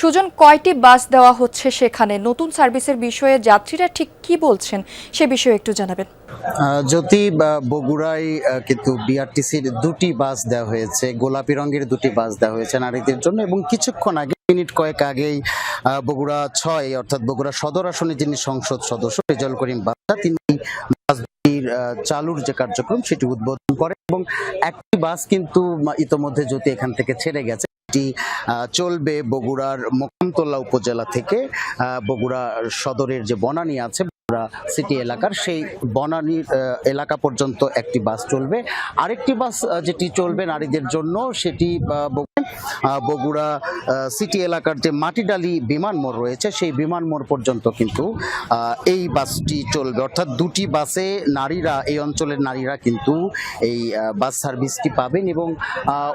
সুজন, কয়টি বাস দেওয়া হচ্ছে সেখানে? নতুন সার্ভিসের বিষয়ে যাত্রীরা ঠিক কি বলছেন সে বিষয়ে একটু জানাবেন। যদি বগুড়ায় কিন্তু বিআরটিসির দুটি বাস দেওয়া হয়েছে, গোলাপি রঙের দুটি বাস দেওয়া হয়েছে নারীদের জন্য, এবং কিছুক্ষণ আগে মিনিট কয়েক আগেই বগুড়া ৬ অর্থাৎ বগুড়া সদর আসনে যিনি সংসদ সদস্য রেজাউল করিম বাদশা তিনি বাসটির চালুর যে কার্যক্রম সেটি উদ্বোধন করেন এবং একটি বাস কিন্তু ইতোমধ্যে জ্যোতি এখান থেকে ছেড়ে গেছে। চলবে বগুড়ার মোকামতলা উপজেলা থেকে বগুড়া সদরের যে বনানী আছে সিটি এলাকার সেই বনানীর এলাকা পর্যন্ত একটি বাস চলবে। আরেকটি বাস যেটি চলবে নারীদের জন্য সেটি বগুড়া সিটি এলাকার যে মাটিডালি বিমান মোড় রয়েছে সেই বিমান মোড় পর্যন্ত কিন্তু এই বাসটি চলবে। অর্থাৎ দুটি বাসে নারীরা, এই অঞ্চলের নারীরা কিন্তু এই বাস সার্ভিসটি পাবেন এবং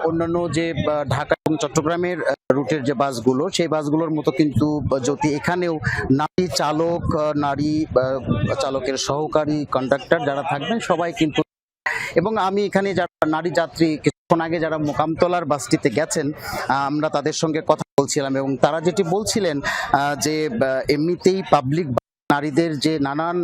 অন্যান্য যে ঢাকা এবং চট্টগ্রামের রুটের যে বাসগুলো সেই বাসগুলোর মতো কিন্তু যদি এখানেও নারী চালক, নারী চালকের সহকারী, কন্ডাক্টর যারা থাকবেন সবাই কিন্তু, এবং আমি এখানে যারা নারী যাত্রী কিছুক্ষণ আগে যারা মোকামতলার বাসটিতে গেছেন আমরা তাদের সঙ্গে কথা বলছিলাম এবং তারা যেটি বলছিলেন যে এমনিতেই পাবলিক নারীদের যে নানান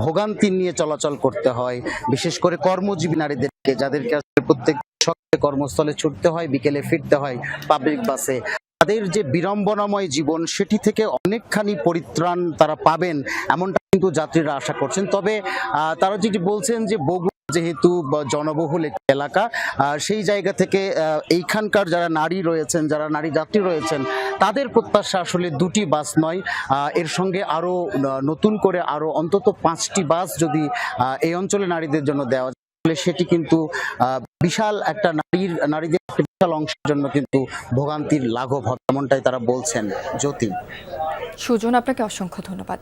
ভোগান্তি নিয়ে চলাচল করতে হয়, বিশেষ করে কর্মজীবী নারীদেরকে, যাদেরকে প্রত্যেক সকালে কর্মস্থলে ছুটতে হয়, বিকেলে ফিরতে হয় পাবলিক বাসে, তাদের যে বিড়ম্বনাময় জীবন সেটি থেকে অনেকখানি পরিত্রাণ তারা পাবেন এমনটা কিন্তু যাত্রীরা আশা করছেন। তবে তারা যেটি বলছেন যে বগুড়া যেহেতু জনবহুল একটি এলাকা, সেই জায়গা থেকে এইখানকার যারা নারী রয়েছেন, যারা নারী যাত্রী রয়েছেন তাদের প্রত্যাশা আসলে দুটি বাস নয়, এর সঙ্গে আরো নতুন করে আরো অন্তত 5টি বাস যদি এই অঞ্চলে নারীদের জন্য দেওয়া যায় সেটি কিন্তু বিশাল একটা নারীদের বিশাল অংশের জন্য কিন্তু ভোগান্তির লাঘব হবে এমনটাই তারা বলছেন। জ্যোতি। সুজন, আপনাকে অসংখ্য ধন্যবাদ।